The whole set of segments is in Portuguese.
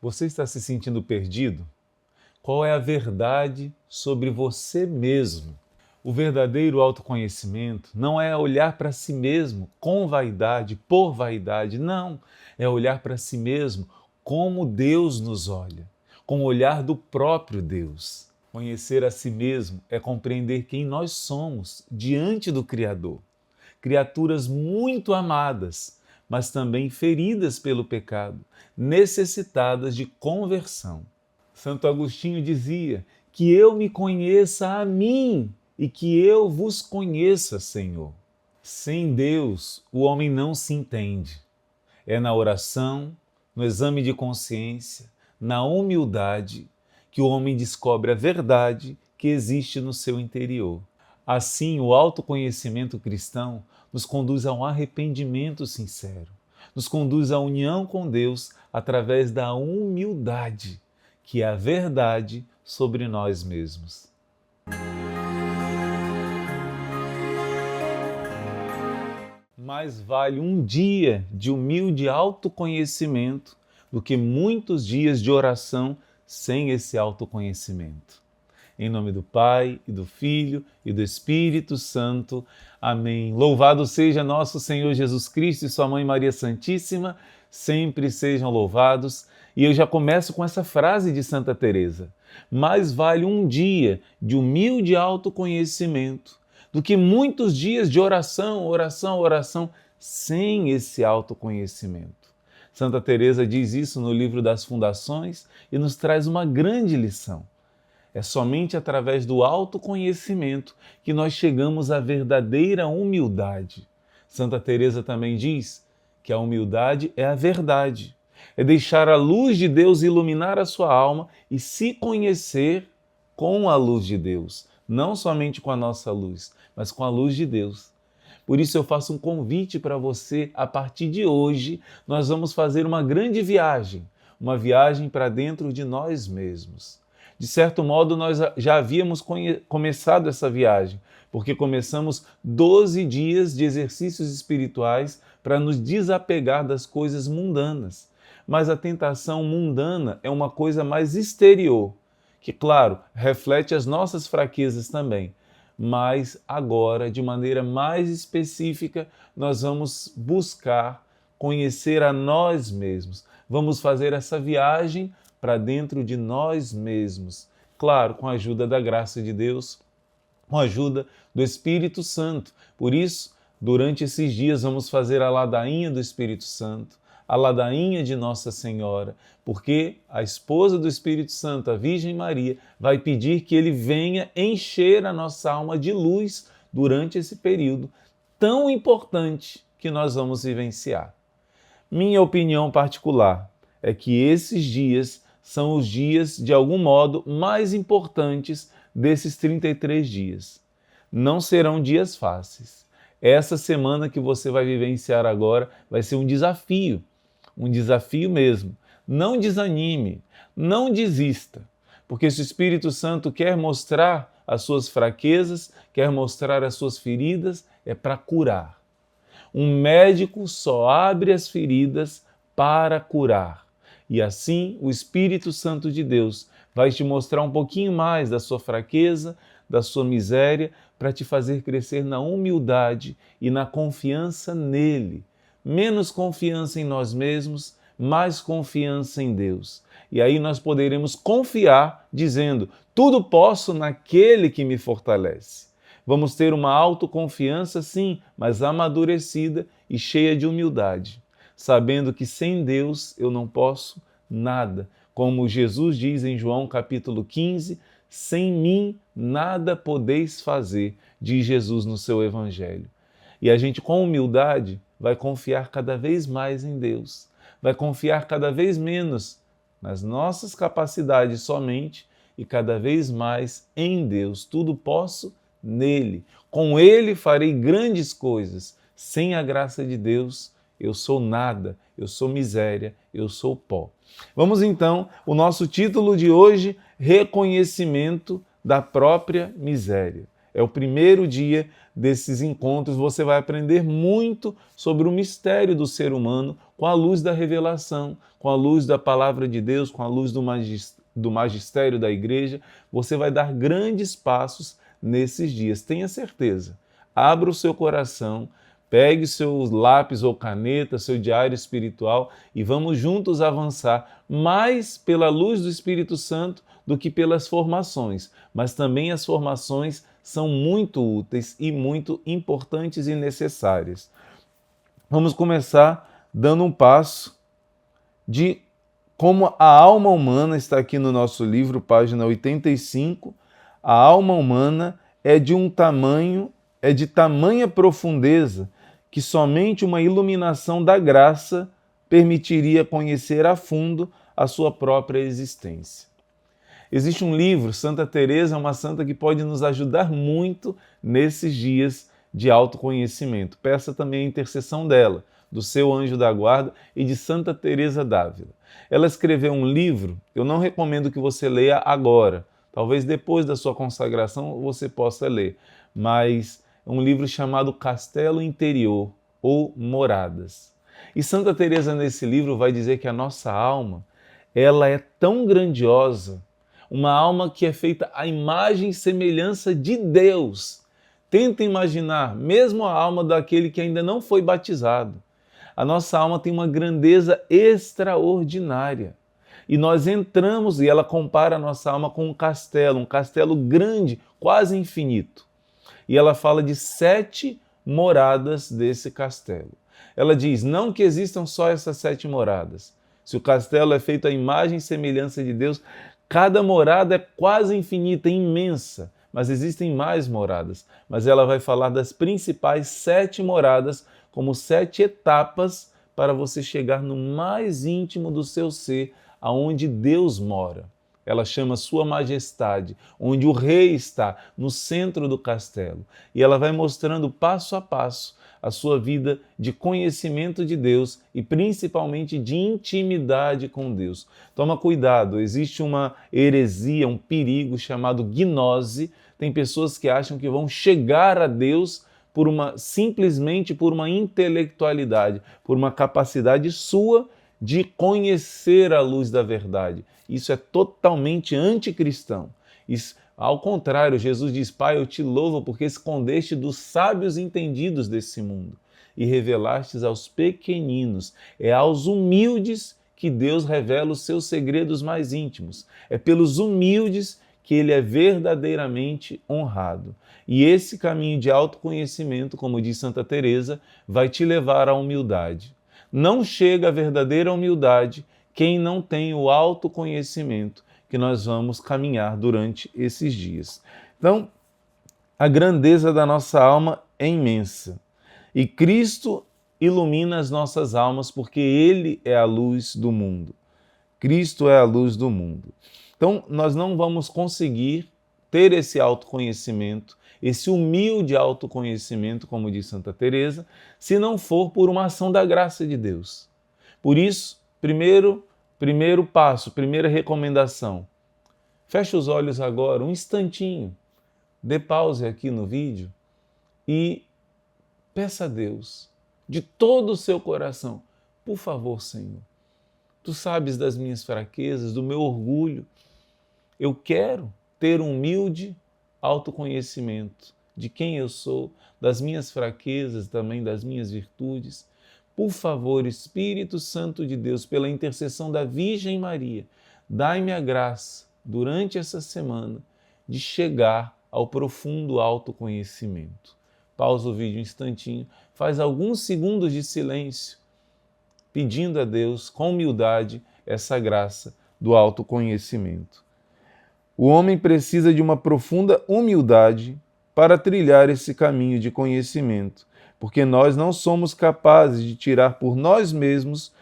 Você está se sentindo perdido? Qual é a verdade sobre você mesmo? O verdadeiro autoconhecimento não é olhar para si mesmo com vaidade, por vaidade, não. É olhar para si mesmo como Deus nos olha, com o olhar do próprio Deus. Conhecer a si mesmo é compreender quem nós somos diante do Criador. Criaturas muito amadas, mas também feridas pelo pecado, necessitadas de conversão. Santo Agostinho dizia: que eu me conheça a mim e que eu vos conheça, Senhor. Sem Deus, o homem não se entende. É na oração, no exame de consciência, na humildade, que o homem descobre a verdade que existe no seu interior. Assim, o autoconhecimento cristão nos conduz a um arrependimento sincero, nos conduz à união com Deus através da humildade, que é a verdade sobre nós mesmos. Mais vale um dia de humilde autoconhecimento do que muitos dias de oração sem esse autoconhecimento. Em nome do Pai, e do Filho, e do Espírito Santo. Amém. Louvado seja nosso Senhor Jesus Cristo e sua Mãe Maria Santíssima, sempre sejam louvados. E eu já começo com essa frase de Santa Teresa: mais vale um dia de humilde autoconhecimento do que muitos dias de oração, oração, oração, sem esse autoconhecimento. Santa Teresa diz isso no livro das Fundações e nos traz uma grande lição. É somente através do autoconhecimento que nós chegamos à verdadeira humildade. Santa Teresa também diz que a humildade é a verdade. É deixar a luz de Deus iluminar a sua alma e se conhecer com a luz de Deus. Não somente com a nossa luz, mas com a luz de Deus. Por isso eu faço um convite para você. A partir de hoje, nós vamos fazer uma grande viagem. Uma viagem para dentro de nós mesmos. De certo modo, nós já havíamos começado essa viagem, porque começamos 12 dias de exercícios espirituais para nos desapegar das coisas mundanas. Mas a tentação mundana é uma coisa mais exterior, que, claro, reflete as nossas fraquezas também. Mas agora, de maneira mais específica, nós vamos buscar conhecer a nós mesmos. Vamos fazer essa viagem para dentro de nós mesmos. Claro, com a ajuda da graça de Deus, com a ajuda do Espírito Santo. Por isso, durante esses dias, vamos fazer a ladainha do Espírito Santo, a ladainha de Nossa Senhora, porque a esposa do Espírito Santo, a Virgem Maria, vai pedir que ele venha encher a nossa alma de luz durante esse período tão importante que nós vamos vivenciar. Minha opinião particular é que esses dias são os dias, de algum modo, mais importantes desses 33 dias. Não serão dias fáceis. Essa semana que você vai vivenciar agora vai ser um desafio mesmo. Não desanime, não desista, porque se o Espírito Santo quer mostrar as suas fraquezas, quer mostrar as suas feridas, é para curar. Um médico só abre as feridas para curar. E assim o Espírito Santo de Deus vai te mostrar um pouquinho mais da sua fraqueza, da sua miséria, para te fazer crescer na humildade e na confiança nele. Menos confiança em nós mesmos, mais confiança em Deus. E aí nós poderemos confiar dizendo: tudo posso naquele que me fortalece. Vamos ter uma autoconfiança, sim, mas amadurecida e cheia de humildade, sabendo que sem Deus eu não posso nada. Como Jesus diz em João capítulo 15, sem mim nada podeis fazer, diz Jesus no seu Evangelho. E a gente, com humildade, vai confiar cada vez mais em Deus, vai confiar cada vez menos nas nossas capacidades somente e cada vez mais em Deus. Tudo posso nele. Com ele farei grandes coisas. Sem a graça de Deus, eu sou nada, eu sou miséria, eu sou pó. Vamos então, o nosso título de hoje, reconhecimento da própria miséria. É o primeiro dia desses encontros, você vai aprender muito sobre o mistério do ser humano com a luz da revelação, com a luz da palavra de Deus, com a luz do magistério da igreja, você vai dar grandes passos nesses dias. Tenha certeza. Abra o seu coração, pegue seu lápis ou caneta, seu diário espiritual e vamos juntos avançar mais pela luz do Espírito Santo do que pelas formações. Mas também as formações são muito úteis e muito importantes e necessárias. Vamos começar dando um passo de como a alma humana, está aqui no nosso livro, página 85, a alma humana é de tamanha profundeza que somente uma iluminação da graça permitiria conhecer a fundo a sua própria existência. Existe um livro, Santa Teresa é uma santa que pode nos ajudar muito nesses dias de autoconhecimento. Peça também a intercessão dela, do seu anjo da guarda e de Santa Teresa d'Ávila. Ela escreveu um livro, eu não recomendo que você leia agora, talvez depois da sua consagração você possa ler, mas é um livro chamado Castelo Interior ou Moradas. E Santa Teresa nesse livro vai dizer que a nossa alma, ela é tão grandiosa, uma alma que é feita à imagem e semelhança de Deus. Tenta imaginar, mesmo a alma daquele que ainda não foi batizado. A nossa alma tem uma grandeza extraordinária. E nós entramos, e ela compara a nossa alma com um castelo grande, quase infinito. E ela fala de 7 moradas desse castelo. Ela diz, não que existam só essas 7 moradas. Se o castelo é feito à imagem e semelhança de Deus, cada morada é quase infinita, imensa, mas existem mais moradas. Mas ela vai falar das principais 7 moradas, como 7 etapas para você chegar no mais íntimo do seu ser, aonde Deus mora. Ela chama Sua Majestade, onde o rei está, no centro do castelo. E ela vai mostrando passo a passo a sua vida de conhecimento de Deus e principalmente de intimidade com Deus. Toma cuidado, existe uma heresia, um perigo chamado gnose. Tem pessoas que acham que vão chegar a Deus simplesmente por uma intelectualidade, por uma capacidade sua de conhecer a luz da verdade. Isso é totalmente anticristão. Ao contrário, Jesus diz, Pai, eu te louvo porque escondeste dos sábios entendidos desse mundo e revelastes aos pequeninos. É aos humildes que Deus revela os seus segredos mais íntimos. É pelos humildes que ele é verdadeiramente honrado. E esse caminho de autoconhecimento, como diz Santa Teresa, vai te levar à humildade. Não chega à verdadeira humildade quem não tem o autoconhecimento que nós vamos caminhar durante esses dias. Então, a grandeza da nossa alma é imensa. E Cristo ilumina as nossas almas porque Ele é a luz do mundo. Cristo é a luz do mundo. Então, nós não vamos conseguir ter esse autoconhecimento, esse humilde autoconhecimento, como diz Santa Teresa, se não for por uma ação da graça de Deus. Por isso, primeiro passo, primeira recomendação, feche os olhos agora, um instantinho, dê pause aqui no vídeo e peça a Deus, de todo o seu coração, por favor, Senhor, Tu sabes das minhas fraquezas, do meu orgulho, eu quero ter um humilde autoconhecimento de quem eu sou, das minhas fraquezas, também das minhas virtudes. Por favor, Espírito Santo de Deus, pela intercessão da Virgem Maria, dai-me a graça, durante essa semana, de chegar ao profundo autoconhecimento. Pausa o vídeo um instantinho, faz alguns segundos de silêncio, pedindo a Deus, com humildade, essa graça do autoconhecimento. O homem precisa de uma profunda humildade para trilhar esse caminho de conhecimento, porque nós não somos capazes de tirar por nós mesmos,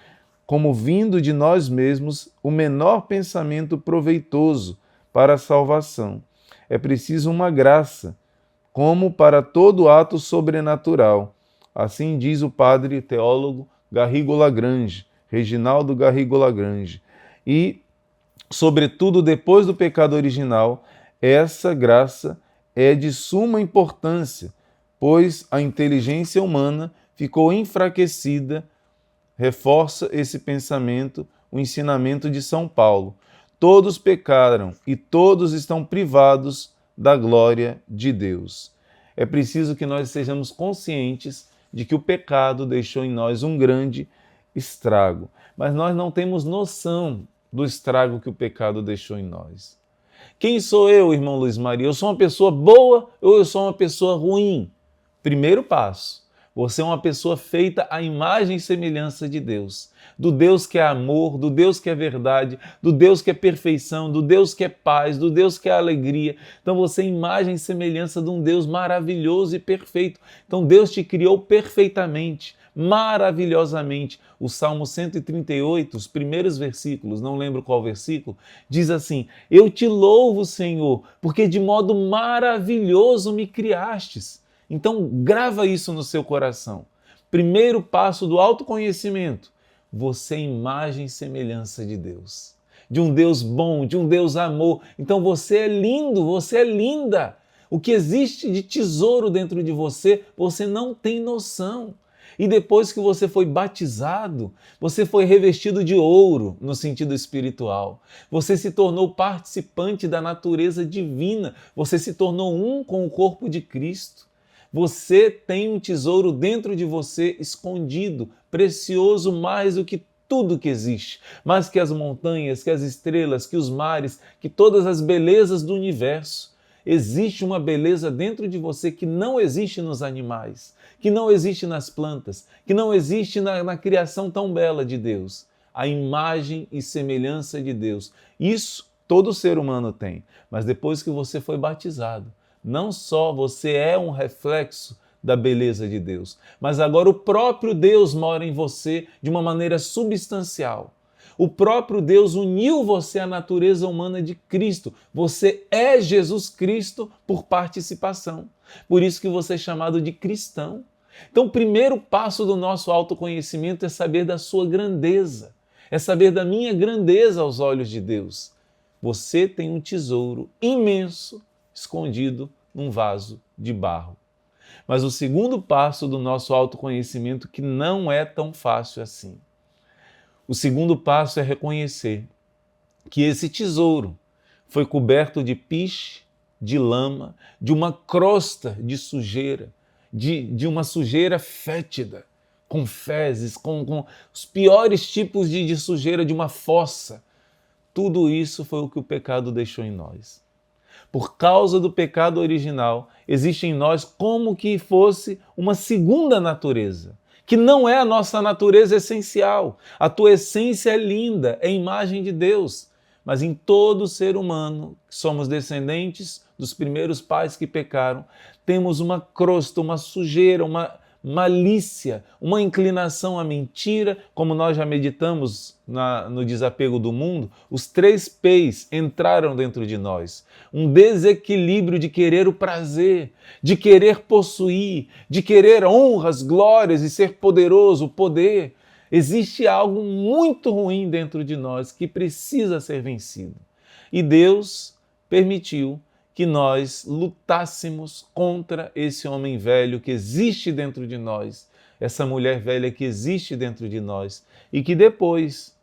como vindo de nós mesmos, o menor pensamento proveitoso para a salvação. É preciso uma graça, como para todo ato sobrenatural. Assim diz o padre teólogo Garrigo Lagrange, Reginaldo Garrigo Lagrange. E, sobretudo depois do pecado original, essa graça é de suma importância, pois a inteligência humana ficou enfraquecida, reforça esse pensamento, o ensinamento de São Paulo. Todos pecaram e todos estão privados da glória de Deus. É preciso que nós sejamos conscientes de que o pecado deixou em nós um grande estrago, mas nós não temos noção do estrago que o pecado deixou em nós. Quem sou eu, irmão Luiz Maria? Eu sou uma pessoa boa ou eu sou uma pessoa ruim? Primeiro passo, você é uma pessoa feita à imagem e semelhança de Deus, do Deus que é amor, do Deus que é verdade, do Deus que é perfeição, do Deus que é paz, do Deus que é alegria. Então você é imagem e semelhança de um Deus maravilhoso e perfeito. Então Deus te criou perfeitamente, maravilhosamente. O Salmo 138, os primeiros versículos, não lembro qual versículo, diz assim: eu te louvo, Senhor, porque de modo maravilhoso me criastes. Então grava isso no seu coração. Primeiro passo do autoconhecimento: você é imagem e semelhança de Deus, de um Deus bom, de um Deus amor. Então você é lindo, você é linda. O que existe de tesouro dentro de você, você não tem noção. E depois que você foi batizado, você foi revestido de ouro no sentido espiritual. Você se tornou participante da natureza divina. Você se tornou um com o corpo de Cristo. Você tem um tesouro dentro de você escondido, precioso mais do que tudo que existe, mais que as montanhas, que as estrelas, que os mares, que todas as belezas do universo. Existe uma beleza dentro de você que não existe nos animais, que não existe nas plantas, que não existe na criação tão bela de Deus. A imagem e semelhança de Deus. Isso todo ser humano tem, mas depois que você foi batizado, não só você é um reflexo da beleza de Deus, mas agora o próprio Deus mora em você de uma maneira substancial. O próprio Deus uniu você à natureza humana de Cristo. Você é Jesus Cristo por participação. Por isso que você é chamado de cristão. Então, o primeiro passo do nosso autoconhecimento é saber da sua grandeza. É saber da minha grandeza aos olhos de Deus. Você tem um tesouro imenso escondido num vaso de barro. Mas o segundo passo do nosso autoconhecimento, que não é tão fácil assim. O segundo passo é reconhecer que esse tesouro foi coberto de piche, de lama, de uma crosta de sujeira, de uma sujeira fétida, com fezes, com os piores tipos de sujeira, de uma fossa. Tudo isso foi o que o pecado deixou em nós. Por causa do pecado original, existe em nós como que fosse uma segunda natureza, que não é a nossa natureza essencial. A tua essência é linda, é imagem de Deus. Mas em todo ser humano, que somos descendentes dos primeiros pais que pecaram, temos uma crosta, uma sujeira, uma malícia, uma inclinação à mentira, como nós já meditamos no desapego do mundo. Os 3 P's entraram dentro de nós. Um desequilíbrio de querer o prazer, de querer possuir, de querer honras, glórias e ser poderoso, o poder. Existe algo muito ruim dentro de nós que precisa ser vencido. E Deus permitiu que nós lutássemos contra esse homem velho que existe dentro de nós, essa mulher velha que existe dentro de nós e que depois,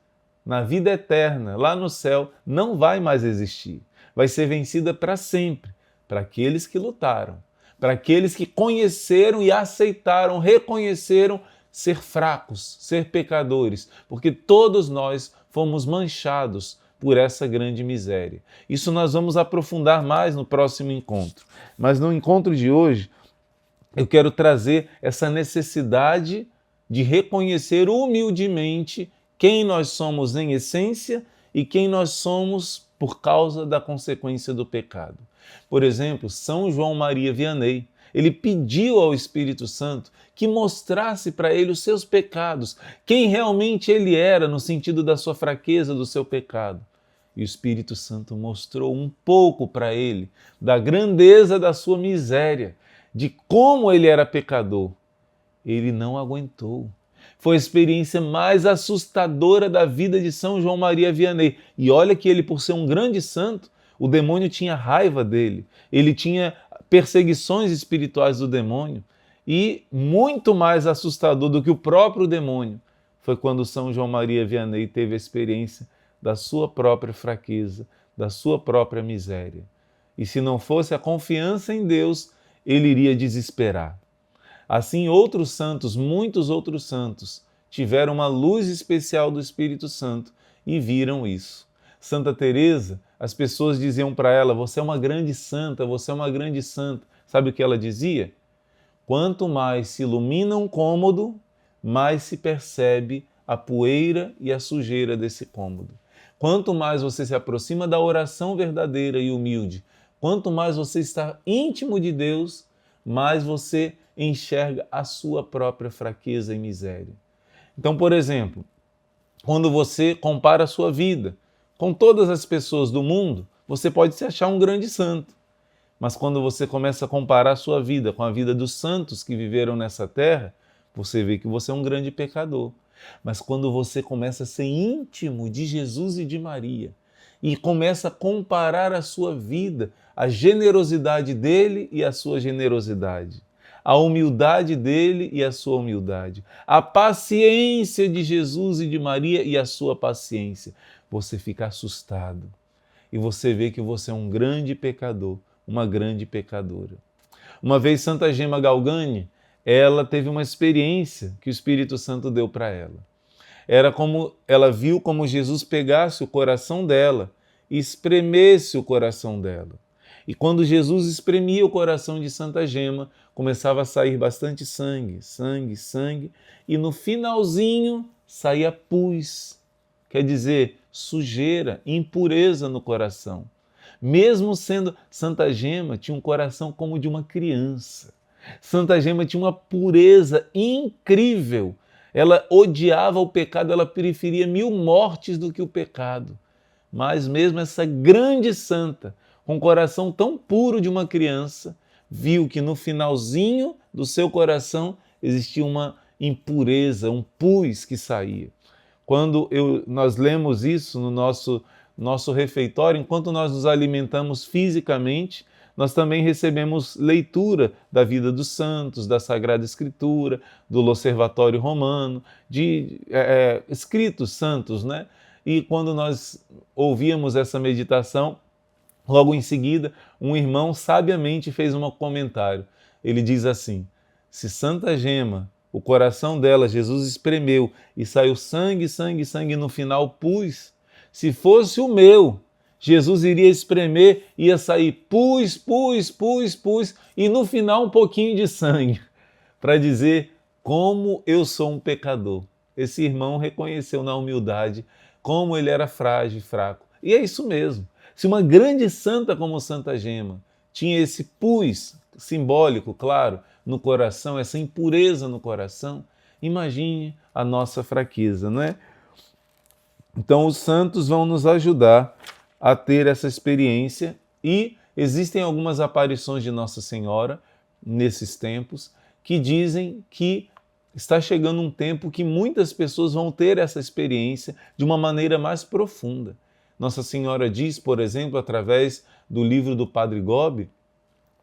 na vida eterna, lá no céu, não vai mais existir. Vai ser vencida para sempre, para aqueles que lutaram, para aqueles que conheceram e aceitaram, reconheceram ser fracos, ser pecadores, porque todos nós fomos manchados por essa grande miséria. Isso nós vamos aprofundar mais no próximo encontro. Mas no encontro de hoje, eu quero trazer essa necessidade de reconhecer humildemente quem nós somos em essência e quem nós somos por causa da consequência do pecado. Por exemplo, São João Maria Vianney, ele pediu ao Espírito Santo que mostrasse para ele os seus pecados, quem realmente ele era no sentido da sua fraqueza, do seu pecado. E o Espírito Santo mostrou um pouco para ele da grandeza da sua miséria, de como ele era pecador. Ele não aguentou. Foi a experiência mais assustadora da vida de São João Maria Vianney. E olha que ele, por ser um grande santo, o demônio tinha raiva dele. Ele tinha perseguições espirituais do demônio. E muito mais assustador do que o próprio demônio foi quando São João Maria Vianney teve a experiência da sua própria fraqueza, da sua própria miséria. E se não fosse a confiança em Deus, ele iria desesperar. Assim, outros santos, muitos outros santos, tiveram uma luz especial do Espírito Santo e viram isso. Santa Teresa, as pessoas diziam para ela: você é uma grande santa, você é uma grande santa. Sabe o que ela dizia? Quanto mais se ilumina um cômodo, mais se percebe a poeira e a sujeira desse cômodo. Quanto mais você se aproxima da oração verdadeira e humilde, quanto mais você está íntimo de Deus, mais você enxerga a sua própria fraqueza e miséria. Então, por exemplo, quando você compara a sua vida com todas as pessoas do mundo, você pode se achar um grande santo. Mas quando você começa a comparar a sua vida com a vida dos santos que viveram nessa terra, você vê que você é um grande pecador. Mas quando você começa a ser íntimo de Jesus e de Maria e começa a comparar a sua vida, a generosidade dele e a sua generosidade, a humildade dele e a sua humildade, a paciência de Jesus e de Maria e a sua paciência, você fica assustado e você vê que você é um grande pecador, uma grande pecadora. Uma vez Santa Gema Galgani, ela teve uma experiência que o Espírito Santo deu para ela. Era como ela viu como Jesus pegasse o coração dela e espremesse o coração dela. E quando Jesus espremia o coração de Santa Gema, começava a sair bastante sangue, sangue, sangue, e no finalzinho saía pus, quer dizer, sujeira, impureza no coração. Mesmo sendo Santa Gema, tinha um coração como de uma criança. Santa Gema tinha uma pureza incrível. Ela odiava o pecado, ela preferia 1000 mortes do que o pecado. Mas mesmo essa grande santa, com o coração tão puro de uma criança, viu que no finalzinho do seu coração existia uma impureza, um pus que saía. Quando nós lemos isso no nosso refeitório, enquanto nós nos alimentamos fisicamente, nós também recebemos leitura da vida dos santos, da Sagrada Escritura, do Observatório Romano, de escritos santos, né? E quando nós ouvíamos essa meditação, logo em seguida, um irmão sabiamente fez um comentário. Ele diz assim: se Santa Gema, o coração dela, Jesus espremeu e saiu sangue, sangue, sangue, e no final pus, se fosse o meu, Jesus iria espremer, ia sair pus, pus, pus, pus, e no final um pouquinho de sangue, para dizer como eu sou um pecador. Esse irmão reconheceu na humildade como ele era frágil e fraco. E é isso mesmo. Se uma grande santa como Santa Gema tinha esse pus simbólico, claro, no coração, essa impureza no coração, imagine a nossa fraqueza, não é? Então os santos vão nos ajudar a ter essa experiência e existem algumas aparições de Nossa Senhora nesses tempos que dizem que está chegando um tempo que muitas pessoas vão ter essa experiência de uma maneira mais profunda. Nossa Senhora diz, por exemplo, através do livro do Padre Gobi,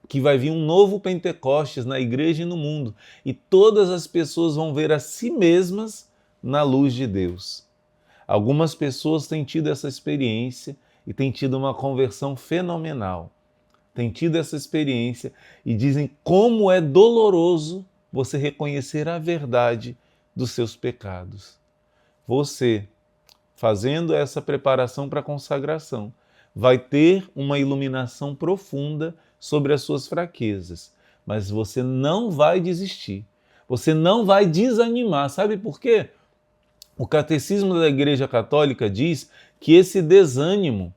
que vai vir um novo Pentecostes na igreja e no mundo, e todas as pessoas vão ver a si mesmas na luz de Deus. Algumas pessoas têm tido essa experiência e têm tido uma conversão fenomenal. Têm tido essa experiência e dizem como é doloroso você reconhecer a verdade dos seus pecados. Você, fazendo essa preparação para a consagração, vai ter uma iluminação profunda sobre as suas fraquezas, mas você não vai desistir, você não vai desanimar. Sabe por quê? O Catecismo da Igreja Católica diz que esse desânimo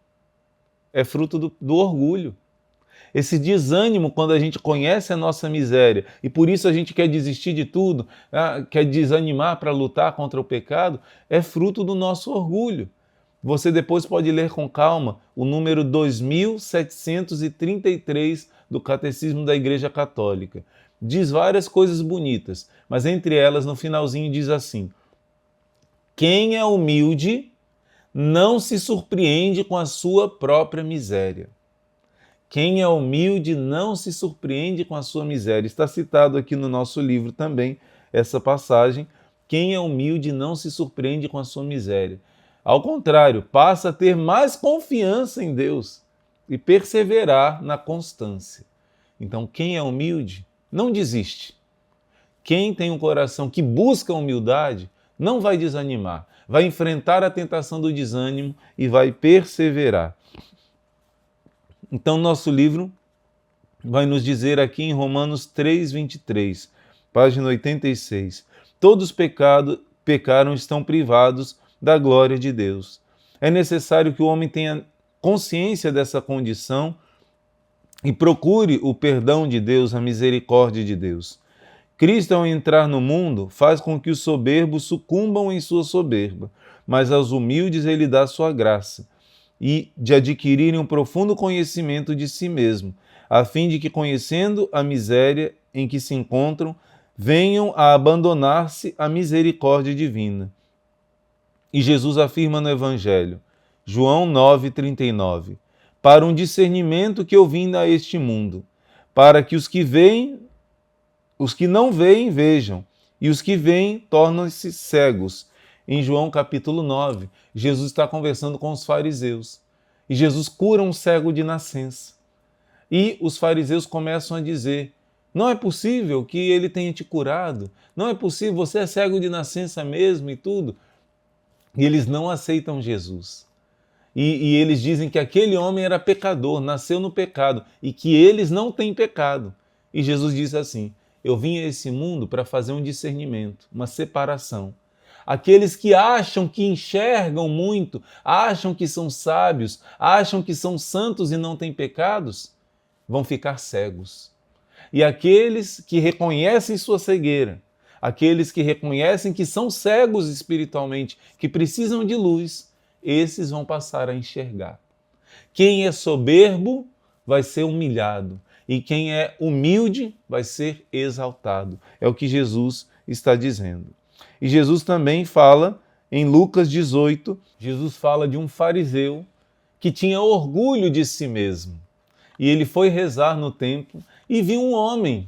é fruto do orgulho. Esse desânimo, quando a gente conhece a nossa miséria e por isso a gente quer desistir de tudo, quer desanimar para lutar contra o pecado, é fruto do nosso orgulho. Você depois pode ler com calma o número 2733 do Catecismo da Igreja Católica. Diz várias coisas bonitas, mas entre elas, no finalzinho, diz assim: quem é humilde não se surpreende com a sua própria miséria. Quem é humilde não se surpreende com a sua miséria. Está citado aqui no nosso livro também essa passagem Quem é humilde não se surpreende com a sua miséria. Ao contrário, passa a ter mais confiança em Deus e perseverar na constância. Então, quem é humilde não desiste. Quem tem um coração que busca a humildade não vai desanimar, vai enfrentar a tentação do desânimo e vai perseverar. Então, nosso livro vai nos dizer aqui em Romanos 3:23, página 86, todos pecaram e estão privados da glória de Deus. É necessário que o homem tenha consciência dessa condição e procure o perdão de Deus, a misericórdia de Deus. Cristo, ao entrar no mundo, faz com que os soberbos sucumbam em sua soberba, mas aos humildes ele dá sua graça, e de adquirirem um profundo conhecimento de si mesmo, a fim de que, conhecendo a miséria em que se encontram, venham a abandonar-se à misericórdia divina. E Jesus afirma no Evangelho, João 9:39, para um discernimento que eu vim a este mundo, para que os que não veem, vejam, e os que veem tornam-se cegos. Em João capítulo 9, Jesus está conversando com os fariseus. E Jesus cura um cego de nascença. E os fariseus começam a dizer, não é possível que ele tenha te curado, não é possível, você é cego de nascença mesmo e tudo. E eles não aceitam Jesus. E eles dizem que aquele homem era pecador, nasceu no pecado, e que eles não têm pecado. E Jesus diz assim, eu vim a esse mundo para fazer um discernimento, uma separação. Aqueles que acham que enxergam muito, acham que são sábios, acham que são santos e não têm pecados, vão ficar cegos. E aqueles que reconhecem sua cegueira, aqueles que reconhecem que são cegos espiritualmente, que precisam de luz, esses vão passar a enxergar. Quem é soberbo vai ser humilhado, e quem é humilde vai ser exaltado. É o que Jesus está dizendo. E Jesus também fala, em Lucas 18, Jesus fala de um fariseu que tinha orgulho de si mesmo. E ele foi rezar no templo e viu um homem,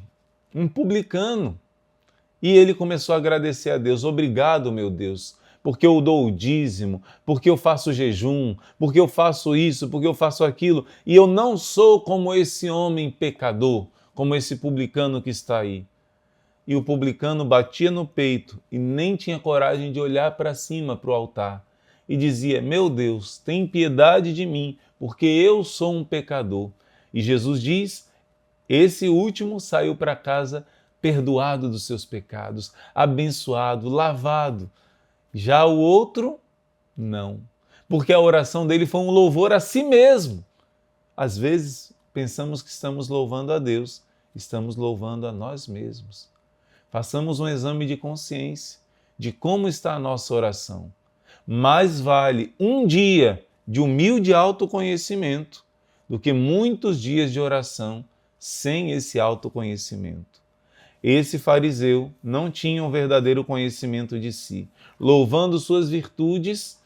um publicano. E ele começou a agradecer a Deus. Obrigado, meu Deus, porque eu dou o dízimo, porque eu faço jejum, porque eu faço isso, porque eu faço aquilo. E eu não sou como esse homem pecador, como esse publicano que está aí. E o publicano batia no peito e nem tinha coragem de olhar para cima, para o altar. E dizia, meu Deus, tem piedade de mim, porque eu sou um pecador. E Jesus diz, esse último saiu para casa perdoado dos seus pecados, abençoado, lavado. Já o outro, não. Porque a oração dele foi um louvor a si mesmo. Às vezes, pensamos que estamos louvando a Deus, estamos louvando a nós mesmos. Façamos um exame de consciência de como está a nossa oração. Mais vale um dia de humilde autoconhecimento do que muitos dias de oração sem esse autoconhecimento. Esse fariseu não tinha um verdadeiro conhecimento de si. Louvando suas virtudes,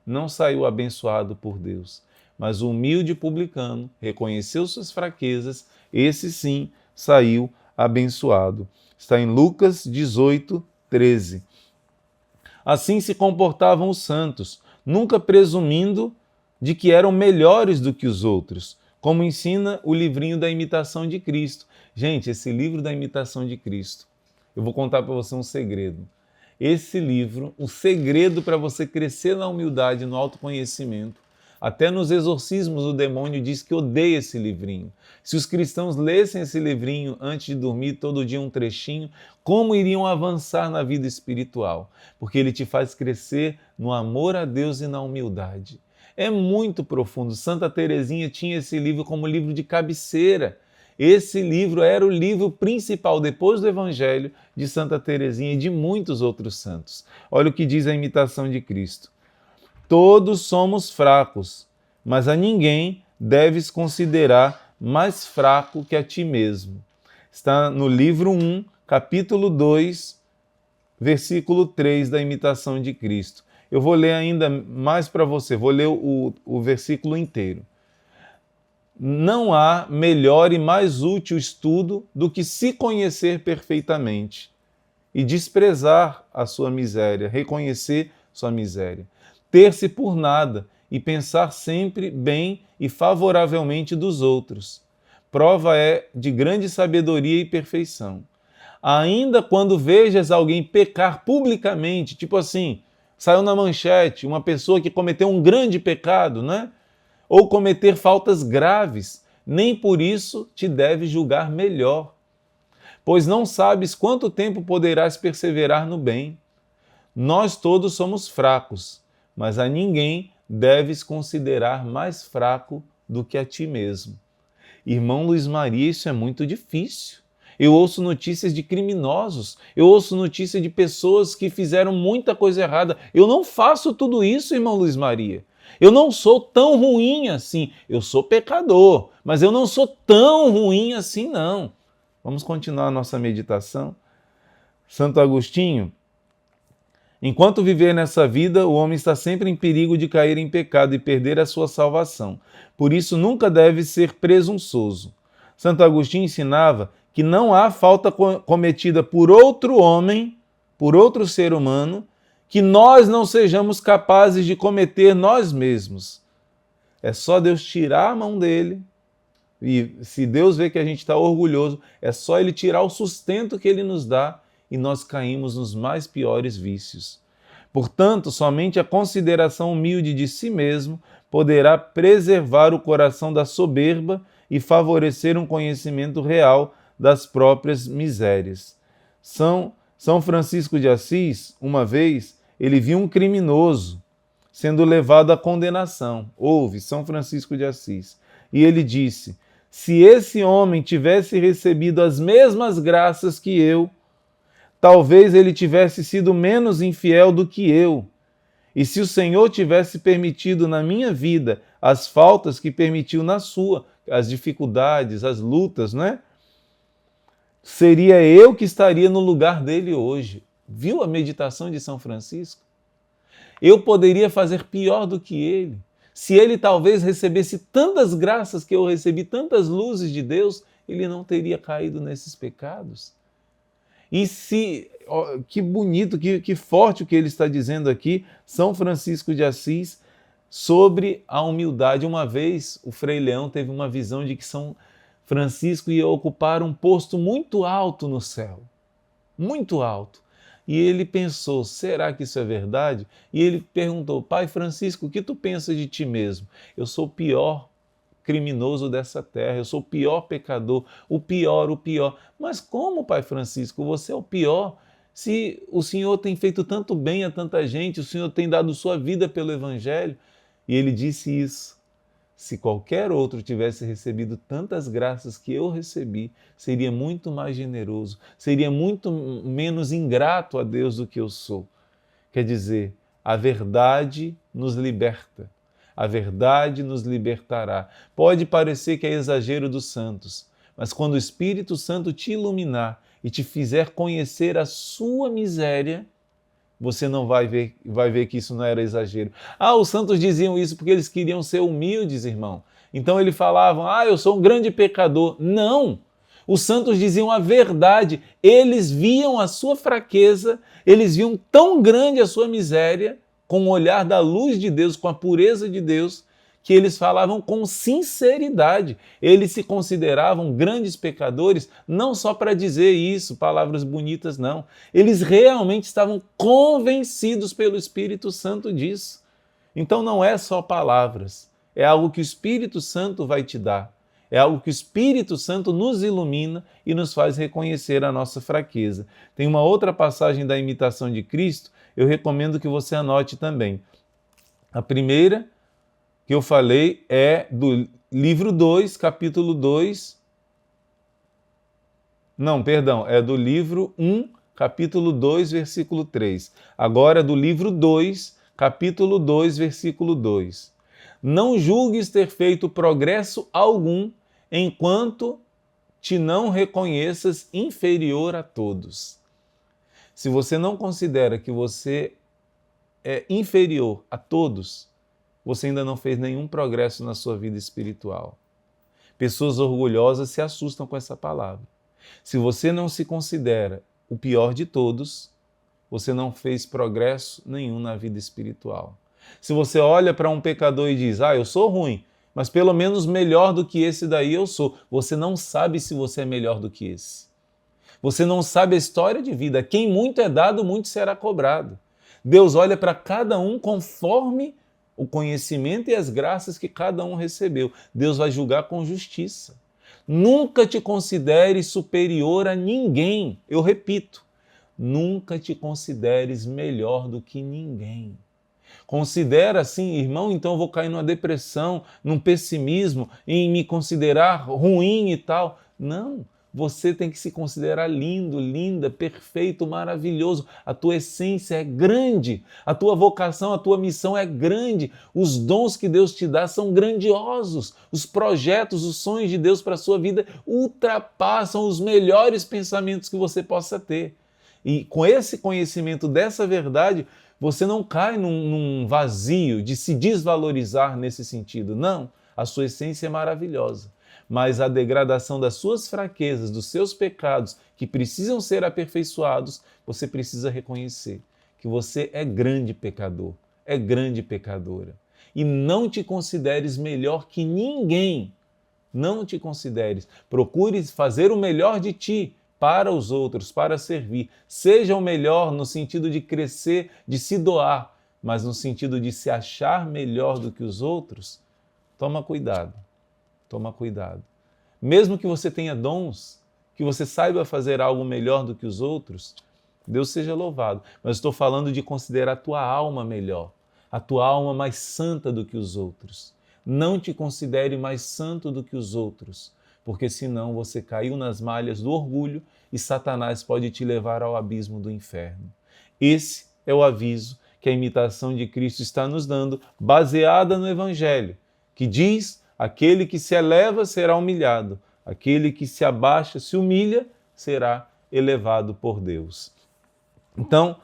não saiu abençoado por Deus. Mas o humilde publicano reconheceu suas fraquezas, esse sim saiu abençoado. Está em Lucas 18:13. Assim se comportavam os santos, nunca presumindo de que eram melhores do que os outros, como ensina o livrinho da imitação de Cristo. Gente, esse livro da imitação de Cristo, eu vou contar para você um segredo. Esse livro, o segredo para você crescer na humildade, no autoconhecimento, até nos exorcismos o demônio diz que odeia esse livrinho. Se os cristãos lessem esse livrinho antes de dormir, todo dia um trechinho, como iriam avançar na vida espiritual? Porque ele te faz crescer no amor a Deus e na humildade. É muito profundo. Santa Teresinha tinha esse livro como livro de cabeceira. Esse livro era o livro principal, depois do Evangelho, de Santa Teresinha e de muitos outros santos. Olha o que diz a imitação de Cristo. Todos somos fracos, mas a ninguém deves considerar mais fraco que a ti mesmo. Está no livro 1, capítulo 2, versículo 3 da imitação de Cristo. Eu vou ler ainda mais para você, vou ler o versículo inteiro. Não há melhor e mais útil estudo do que se conhecer perfeitamente. e desprezar a sua miséria, reconhecer sua miséria. Ter-se por nada e pensar sempre bem e favoravelmente dos outros. Prova é de grande sabedoria e perfeição. Ainda quando vejas alguém pecar publicamente, tipo assim, saiu na manchete uma pessoa que cometeu um grande pecado, né? Ou cometer faltas graves, nem por isso te deves julgar melhor, pois não sabes quanto tempo poderás perseverar no bem. Nós todos somos fracos, mas a ninguém deves considerar mais fraco do que a ti mesmo. Irmão Luiz Maria, isso é muito difícil. Eu ouço notícias de criminosos, eu ouço notícias de pessoas que fizeram muita coisa errada. Eu não faço tudo isso, irmão Luiz Maria. Eu não sou tão ruim assim. Eu sou pecador, mas eu não sou tão ruim assim, não. Vamos continuar a nossa meditação. Santo Agostinho: enquanto viver nessa vida, o homem está sempre em perigo de cair em pecado e perder a sua salvação. Por isso, nunca deve ser presunçoso. Santo Agostinho ensinava que não há falta cometida por outro homem, por outro ser humano, que nós não sejamos capazes de cometer nós mesmos. É só Deus tirar a mão dele, e se Deus vê que a gente está orgulhoso, é só Ele tirar o sustento que Ele nos dá e nós caímos nos mais piores vícios. Portanto, somente a consideração humilde de si mesmo poderá preservar o coração da soberba e favorecer um conhecimento real das próprias misérias. São Francisco de Assis, uma vez, ele viu um criminoso sendo levado à condenação. Ouve, São Francisco de Assis. E ele disse: se esse homem tivesse recebido as mesmas graças que eu, talvez ele tivesse sido menos infiel do que eu. E se o Senhor tivesse permitido na minha vida as faltas que permitiu na sua, as dificuldades, as lutas, né? Seria eu que estaria no lugar dele hoje. Viu a meditação de São Francisco? Eu poderia fazer pior do que ele. Se ele talvez recebesse tantas graças que eu recebi, tantas luzes de Deus, ele não teria caído nesses pecados. E que bonito, que forte o que ele está dizendo aqui, São Francisco de Assis, sobre a humildade. Uma vez o Frei Leão teve uma visão de que São Francisco ia ocupar um posto muito alto no céu, muito alto. E ele pensou, será que isso é verdade? E ele perguntou: Pai Francisco, o que tu pensas de ti mesmo? Eu sou o pior criminoso dessa terra, eu sou o pior pecador, o pior. Mas como, Pai Francisco, você é o pior? Se o Senhor tem feito tanto bem a tanta gente, o Senhor tem dado sua vida pelo Evangelho. E ele disse isso: se qualquer outro tivesse recebido tantas graças que eu recebi, seria muito mais generoso, seria muito menos ingrato a Deus do que eu sou. Quer dizer, a verdade nos liberta. A verdade nos libertará. Pode parecer que é exagero dos santos, mas quando o Espírito Santo te iluminar e te fizer conhecer a sua miséria, você não vai ver que isso não era exagero. Os santos diziam isso porque eles queriam ser humildes, irmão. Então eles falavam: eu sou um grande pecador. Não! Os santos diziam a verdade. Eles viam a sua fraqueza, eles viam tão grande a sua miséria, com o olhar da luz de Deus, com a pureza de Deus, que eles falavam com sinceridade. Eles se consideravam grandes pecadores, não só para dizer isso, palavras bonitas, não. Eles realmente estavam convencidos pelo Espírito Santo disso. Então não é só palavras, é algo que o Espírito Santo vai te dar. É algo que o Espírito Santo nos ilumina e nos faz reconhecer a nossa fraqueza. Tem uma outra passagem da imitação de Cristo, eu recomendo que você anote também. A primeira que eu falei é do livro 2, capítulo 2. Não, perdão, é do livro 1, capítulo 2, versículo 3. Agora é do livro 2, capítulo 2, versículo 2. Não julgues ter feito progresso algum enquanto te não reconheças inferior a todos. Se você não considera que você é inferior a todos, você ainda não fez nenhum progresso na sua vida espiritual. Pessoas orgulhosas se assustam com essa palavra. Se você não se considera o pior de todos, você não fez progresso nenhum na vida espiritual. Se você olha para um pecador e diz, eu sou ruim, mas pelo menos melhor do que esse daí eu sou, você não sabe se você é melhor do que esse. Você não sabe a história de vida. Quem muito é dado, muito será cobrado. Deus olha para cada um conforme o conhecimento e as graças que cada um recebeu. Deus vai julgar com justiça. Nunca te considere superior a ninguém. Eu repito, nunca te consideres melhor do que ninguém. Considera assim, irmão, então eu vou cair numa depressão, num pessimismo, em me considerar ruim e tal. Não. Você tem que se considerar lindo, linda, perfeito, maravilhoso. A tua essência é grande, a tua vocação, a tua missão é grande. Os dons que Deus te dá são grandiosos. Os projetos, os sonhos de Deus para a sua vida ultrapassam os melhores pensamentos que você possa ter. E com esse conhecimento dessa verdade, você não cai num vazio de se desvalorizar nesse sentido. Não, a sua essência é maravilhosa. Mas a degradação das suas fraquezas, dos seus pecados, que precisam ser aperfeiçoados, você precisa reconhecer que você é grande pecador, é grande pecadora. E não te consideres melhor que ninguém. Não te consideres. Procure fazer o melhor de ti para os outros, para servir. Seja o melhor no sentido de crescer, de se doar, mas no sentido de se achar melhor do que os outros, toma cuidado. Toma cuidado. Mesmo que você tenha dons, que você saiba fazer algo melhor do que os outros, Deus seja louvado. Mas estou falando de considerar a tua alma melhor, a tua alma mais santa do que os outros. Não te considere mais santo do que os outros, porque senão você caiu nas malhas do orgulho e Satanás pode te levar ao abismo do inferno. Esse é o aviso que a imitação de Cristo está nos dando, baseada no Evangelho, que diz: aquele que se eleva será humilhado, aquele que se abaixa, se humilha, será elevado por Deus. Então,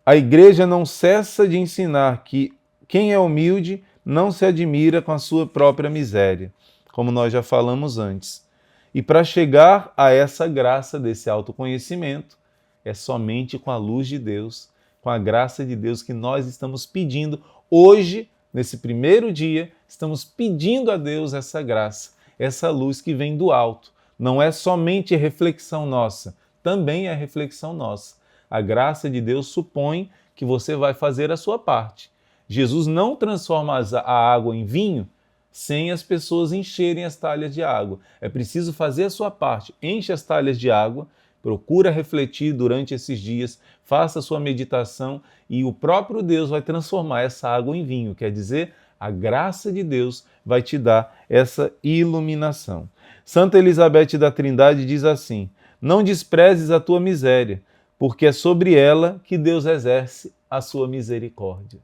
a igreja não cessa de ensinar que quem é humilde não se admira com a sua própria miséria, como nós já falamos antes. E para chegar a essa graça desse autoconhecimento, é somente com a luz de Deus, com a graça de Deus que nós estamos pedindo hoje. Nesse primeiro dia, estamos pedindo a Deus essa graça, essa luz que vem do alto. Não é somente reflexão nossa, também é reflexão nossa. A graça de Deus supõe que você vai fazer a sua parte. Jesus não transforma a água em vinho sem as pessoas encherem as talhas de água. É preciso fazer a sua parte. Enche as talhas de água, procura refletir durante esses dias, faça a sua meditação e o próprio Deus vai transformar essa água em vinho. Quer dizer, a graça de Deus vai te dar essa iluminação. Santa Elizabeth da Trindade diz assim: não desprezes a tua miséria, porque é sobre ela que Deus exerce a sua misericórdia.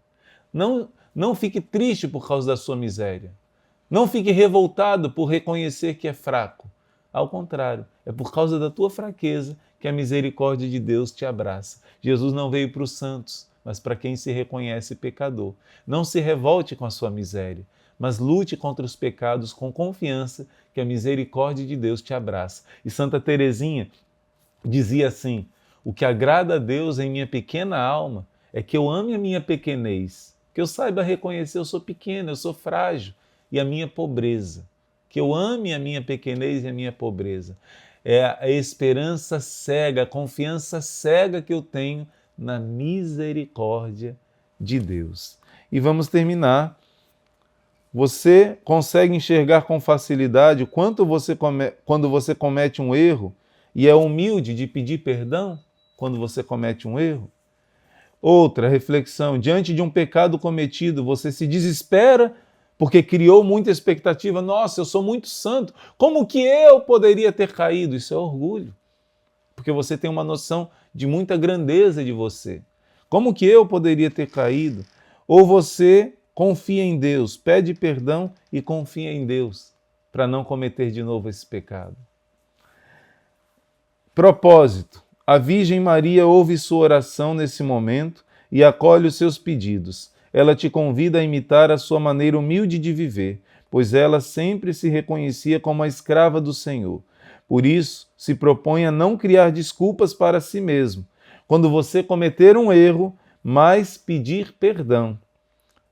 Não fique triste por causa da sua miséria. Não fique revoltado por reconhecer que é fraco. Ao contrário, é por causa da tua fraqueza que a misericórdia de Deus te abraça. Jesus não veio para os santos, mas para quem se reconhece pecador. Não se revolte com a sua miséria, mas lute contra os pecados com confiança que a misericórdia de Deus te abraça. E Santa Teresinha dizia assim: o que agrada a Deus em minha pequena alma é que eu ame a minha pequenez, que eu saiba reconhecer eu sou pequeno, eu sou frágil e a minha pobreza. Que eu ame a minha pequenez e a minha pobreza. É a esperança cega, a confiança cega que eu tenho na misericórdia de Deus. E vamos terminar. Você consegue enxergar com facilidade quando você comete um erro e é humilde de pedir perdão quando você comete um erro? Outra reflexão: diante de um pecado cometido, você se desespera porque criou muita expectativa. Nossa, eu sou muito santo, como que eu poderia ter caído? Isso é orgulho, porque você tem uma noção de muita grandeza de você. Como que eu poderia ter caído? Ou você confia em Deus, pede perdão e confia em Deus para não cometer de novo esse pecado. Propósito: a Virgem Maria ouve sua oração nesse momento e acolhe os seus pedidos. Ela te convida a imitar a sua maneira humilde de viver, pois ela sempre se reconhecia como a escrava do Senhor. Por isso, se proponha não criar desculpas para si mesmo. Quando você cometer um erro, mas pedir perdão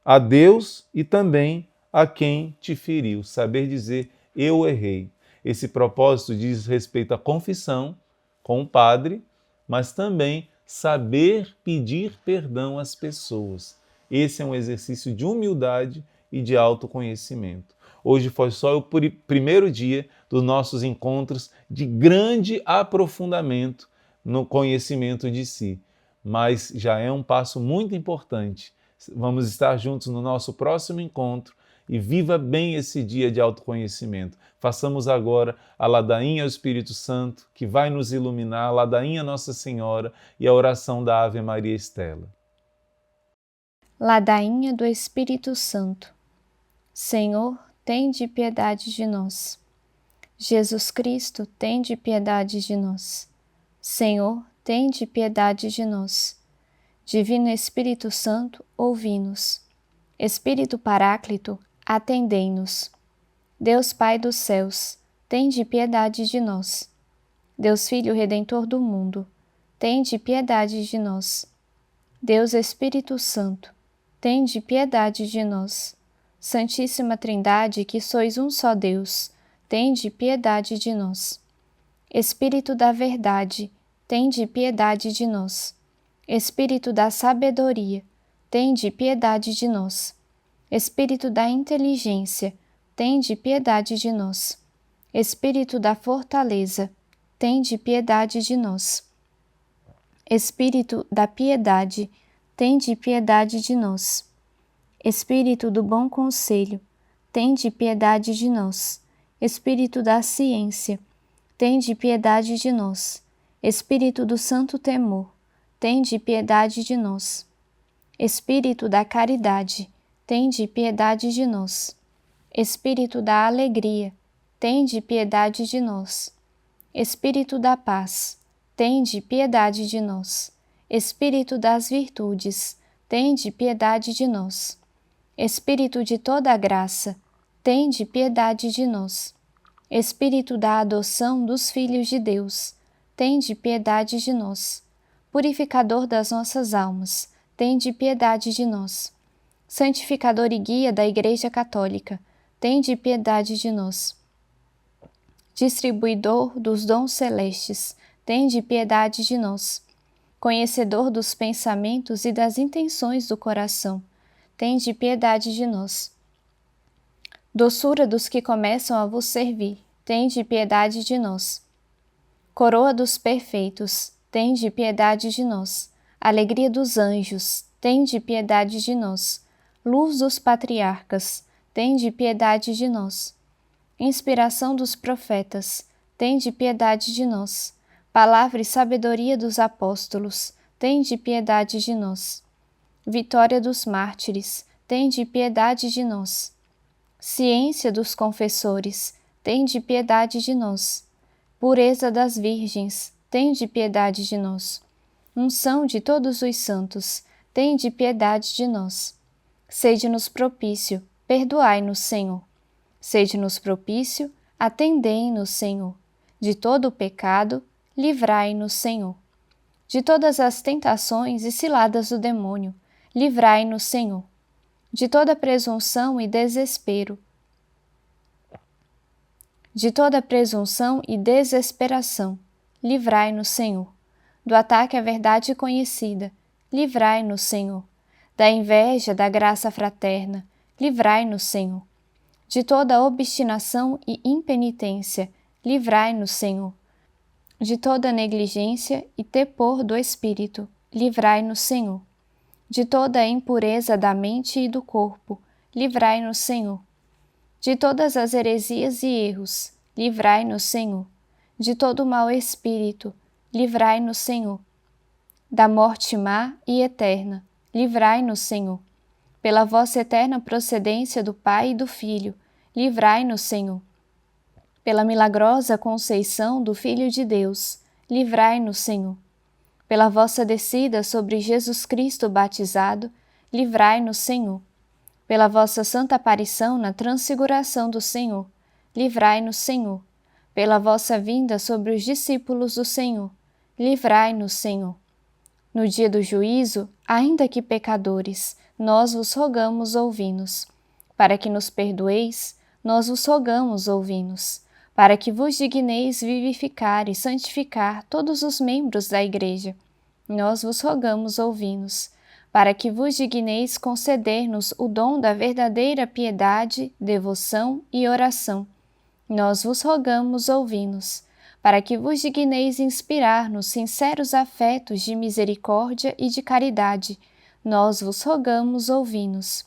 a Deus e também a quem te feriu. Saber dizer, eu errei. Esse propósito diz respeito à confissão com o padre, mas também saber pedir perdão às pessoas. Esse é um exercício de humildade e de autoconhecimento. Hoje foi só o primeiro dia dos nossos encontros de grande aprofundamento no conhecimento de si, mas já é um passo muito importante. Vamos estar juntos no nosso próximo encontro e viva bem esse dia de autoconhecimento. Façamos agora a ladainha ao Espírito Santo, que vai nos iluminar, a ladainha à Nossa Senhora e a oração da Ave Maria Estela. Ladainha do Espírito Santo. Senhor, tende piedade de nós. Jesus Cristo, tende piedade de nós. Senhor, tende piedade de nós. Divino Espírito Santo, ouvi-nos. Espírito Paráclito, atendei-nos. Deus Pai dos céus, tende piedade de nós. Deus Filho Redentor do mundo, tende piedade de nós. Deus Espírito Santo, tende piedade de nós. Santíssima Trindade, que sois um só Deus, tende piedade de nós. Espírito da verdade, tende piedade de nós. Espírito da sabedoria, tende piedade de nós. Espírito da inteligência, tende piedade de nós. Espírito da fortaleza, tende piedade de nós. Espírito da piedade, tende piedade de nós. Espírito do bom conselho, tende piedade de nós. Espírito da ciência, tende piedade de nós. Espírito do santo temor, tende piedade de nós. Espírito da caridade, tende piedade de nós. Espírito da alegria, tende piedade de nós. Espírito da paz, tende piedade de nós. Espírito das virtudes, tende piedade de nós. Espírito de toda a graça, tende piedade de nós. Espírito da adoção dos filhos de Deus, tende piedade de nós. Purificador das nossas almas, tende piedade de nós. Santificador e guia da Igreja Católica, tende piedade de nós. Distribuidor dos dons celestes, tende piedade de nós. Conhecedor dos pensamentos e das intenções do coração, tende piedade de nós. Doçura dos que começam a vos servir, tende piedade de nós. Coroa dos perfeitos, tende piedade de nós. Alegria dos anjos, tende piedade de nós. Luz dos patriarcas, tende piedade de nós. Inspiração dos profetas, tende piedade de nós. Palavra e sabedoria dos apóstolos, tende piedade de nós. Vitória dos mártires, tende piedade de nós. Ciência dos confessores, tende piedade de nós. Pureza das virgens, tende piedade de nós. Unção de todos os santos, tende piedade de nós. Sede-nos propício, perdoai-nos, Senhor. Sede-nos propício, atendei-nos, Senhor. De todo o pecado, livrai-nos, Senhor. De todas as tentações e ciladas do demônio, livrai-nos, Senhor. De toda presunção e desespero, de toda presunção e desesperação, livrai-nos, Senhor. Do ataque à verdade conhecida, livrai-nos, Senhor. Da inveja da graça fraterna, livrai-nos, Senhor. De toda obstinação e impenitência, livrai-nos, Senhor. De toda negligência e tepor do espírito, livrai-nos, Senhor. De toda a impureza da mente e do corpo, livrai-nos, Senhor. De todas as heresias e erros, livrai-nos, Senhor. De todo mau espírito, livrai-nos, Senhor. Da morte má e eterna, livrai-nos, Senhor. Pela vossa eterna procedência do Pai e do Filho, livrai-nos, Senhor. Pela milagrosa conceição do Filho de Deus, livrai-nos, Senhor. Pela vossa descida sobre Jesus Cristo batizado, livrai-nos, Senhor. Pela vossa santa aparição na transfiguração do Senhor, livrai-nos, Senhor. pela vossa vinda sobre os discípulos do Senhor. Livrai-nos, Senhor. No dia do juízo, ainda que pecadores, nós vos rogamos, ouvi-nos. Para que nos perdoeis, nós vos rogamos, ouvi-nos. Para que vos digneis vivificar e santificar todos os membros da Igreja, nós vos rogamos, ouvi-nos. Para que vos digneis conceder-nos o dom da verdadeira piedade, devoção e oração, nós vos rogamos, ouvi-nos. Para que vos digneis inspirar-nos sinceros afetos de misericórdia e de caridade, nós vos rogamos, ouvi-nos.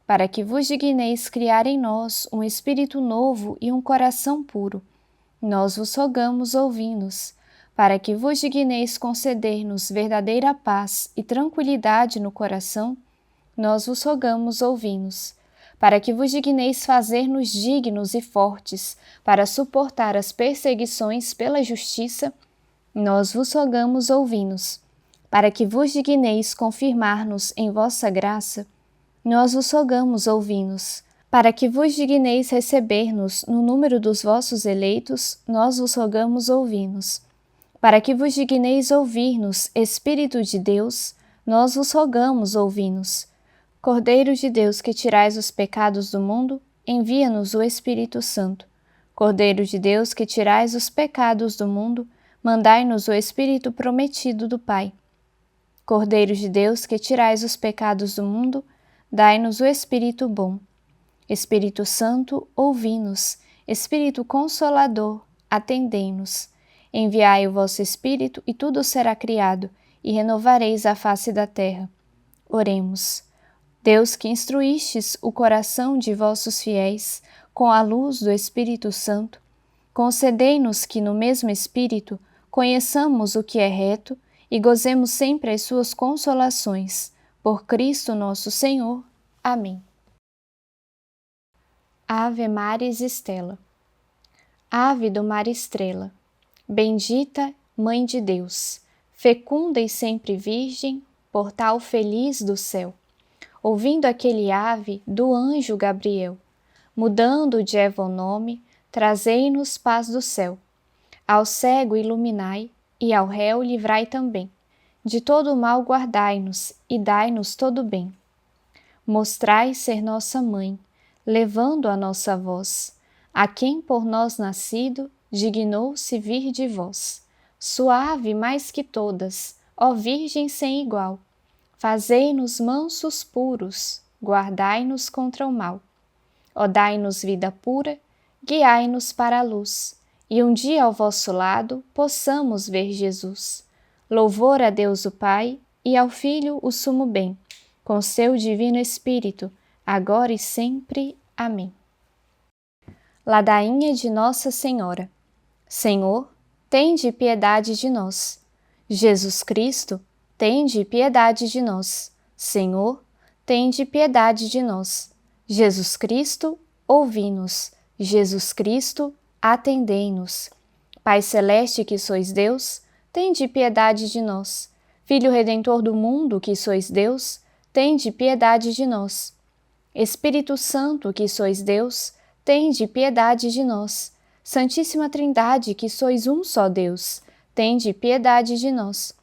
Para que vos digneis criar em nós um espírito novo e um coração puro, nós vos rogamos, ouvi-nos. Para que vos digneis conceder-nos verdadeira paz e tranquilidade no coração, nós vos rogamos, ouvi-nos. Para que vos digneis fazer-nos dignos e fortes para suportar as perseguições pela justiça, nós vos rogamos, ouvi-nos. Para que vos digneis confirmar-nos em vossa graça, nós vos rogamos, ouvi-nos. Para que vos digneis receber-nos no número dos vossos eleitos, nós vos rogamos, ouvi-nos. Para que vos digneis ouvir-nos, Espírito de Deus, nós vos rogamos, ouvi-nos. Cordeiro de Deus, que tirais os pecados do mundo, envia-nos o Espírito Santo. Cordeiro de Deus, que tirais os pecados do mundo, mandai-nos o Espírito prometido do Pai. Cordeiro de Deus, que tirais os pecados do mundo, dai-nos o Espírito bom. Espírito Santo, ouvi-nos. Espírito Consolador, atendei-nos. Enviai o vosso Espírito, e tudo será criado, e renovareis a face da terra. Oremos. Deus, que instruístes o coração de vossos fiéis com a luz do Espírito Santo, concedei-nos que no mesmo Espírito conheçamos o que é reto e gozemos sempre as suas consolações. Por Cristo nosso Senhor. Amém. Ave Maris Stella. Ave do mar estrela, bendita Mãe de Deus, fecunda e sempre virgem, portal feliz do céu. Ouvindo aquele ave do anjo Gabriel, mudando de Eva o nome, trazei-nos paz do céu. Ao cego iluminai, e ao réu livrai também. De todo o mal guardai-nos, e dai-nos todo o bem. Mostrai ser nossa mãe, levando a nossa voz, a quem por nós nascido, dignou-se vir de vós. Suave mais que todas, ó Virgem sem igual, fazei-nos mansos puros, guardai-nos contra o mal. Ó dai-nos vida pura, guiai-nos para a luz, e um dia ao vosso lado possamos ver Jesus. Louvor a Deus o Pai, e ao Filho o sumo bem, com seu divino Espírito, agora e sempre. Amém. Ladainha de Nossa Senhora. Senhor, tende piedade de nós. Jesus Cristo, tende piedade de nós. Senhor, tende piedade de nós. Jesus Cristo, ouvi-nos. Jesus Cristo, atendei-nos. Pai celeste que sois Deus, tende piedade de nós. Filho Redentor do mundo que sois Deus, tende piedade de nós. Espírito Santo que sois Deus, tende piedade de nós. Santíssima Trindade que sois um só Deus, tende piedade de nós.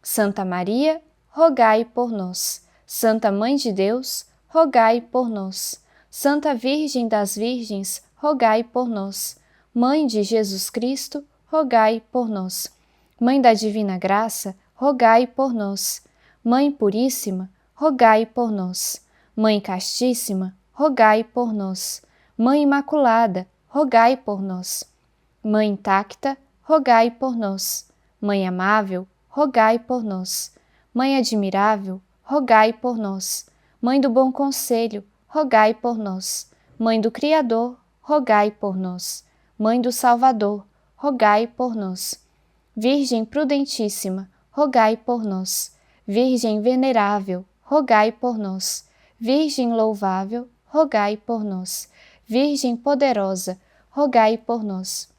Santa Maria, rogai por nós. Santa Mãe de Deus, rogai por nós. Santa Virgem das Virgens, rogai por nós. Mãe de Jesus Cristo, rogai por nós. Mãe da Divina Graça, rogai por nós. Mãe Puríssima, rogai por nós. Mãe Castíssima, rogai por nós. Mãe Imaculada, rogai por nós. Mãe Intacta, rogai por nós. Mãe Amável, rogai por nós. Mãe Admirável, rogai por nós. Mãe do Bom Conselho, rogai por nós. Mãe do Criador, rogai por nós. Mãe do Salvador, rogai por nós. Virgem Prudentíssima, rogai por nós. Virgem Venerável, rogai por nós. Virgem Louvável, rogai por nós. Virgem Poderosa, rogai por nós.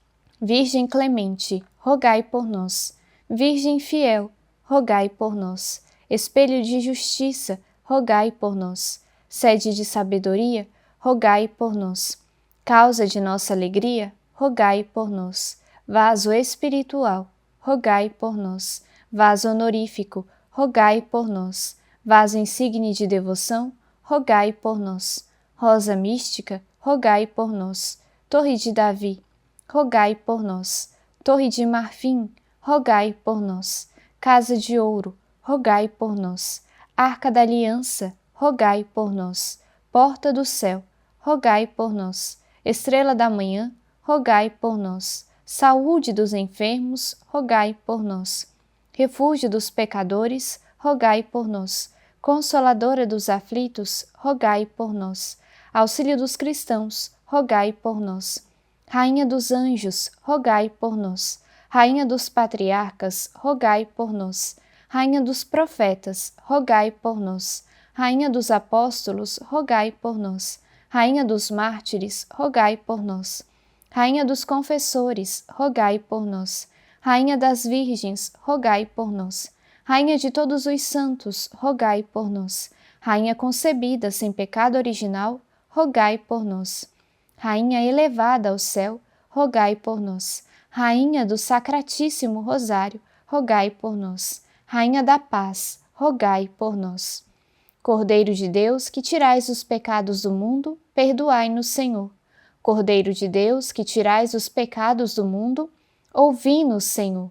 Virgem Clemente, rogai por nós. Virgem Fiel, rogai por nós. Espelho de Justiça, rogai por nós. Sede de Sabedoria, rogai por nós. Causa de nossa alegria, rogai por nós. Vaso espiritual, rogai por nós. Vaso honorífico, rogai por nós. Vaso insigne de devoção, rogai por nós. Rosa mística, rogai por nós. Torre de Davi, rogai por nós. Torre de marfim, rogai por nós. Casa de ouro, rogai por nós. Arca da aliança, rogai por nós. Porta do céu, rogai por nós. Estrela da manhã, rogai por nós. Saúde dos enfermos, rogai por nós. Refúgio dos pecadores, rogai por nós. Consoladora dos aflitos, rogai por nós. Auxílio dos cristãos, rogai por nós. Rainha dos anjos, rogai por nós. Rainha dos patriarcas, rogai por nós. Rainha dos profetas, rogai por nós. Rainha dos apóstolos, rogai por nós. Rainha dos mártires, rogai por nós. Rainha dos confessores, rogai por nós. Rainha das virgens, rogai por nós. Rainha de todos os santos, rogai por nós. Rainha concebida sem pecado original, rogai por nós. Rainha elevada ao céu, rogai por nós. Rainha do Sacratíssimo Rosário, rogai por nós. Rainha da Paz, rogai por nós. Cordeiro de Deus, que tirais os pecados do mundo, perdoai-nos, Senhor. Cordeiro de Deus, que tirais os pecados do mundo, ouvi-nos, Senhor.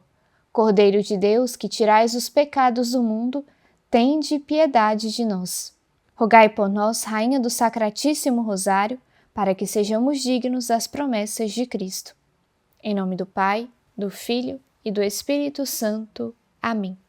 Cordeiro de Deus, que tirais os pecados do mundo, tende piedade de nós. Rogai por nós, Rainha do Sacratíssimo Rosário, para que sejamos dignos das promessas de Cristo. Em nome do Pai, do Filho e do Espírito Santo. Amém.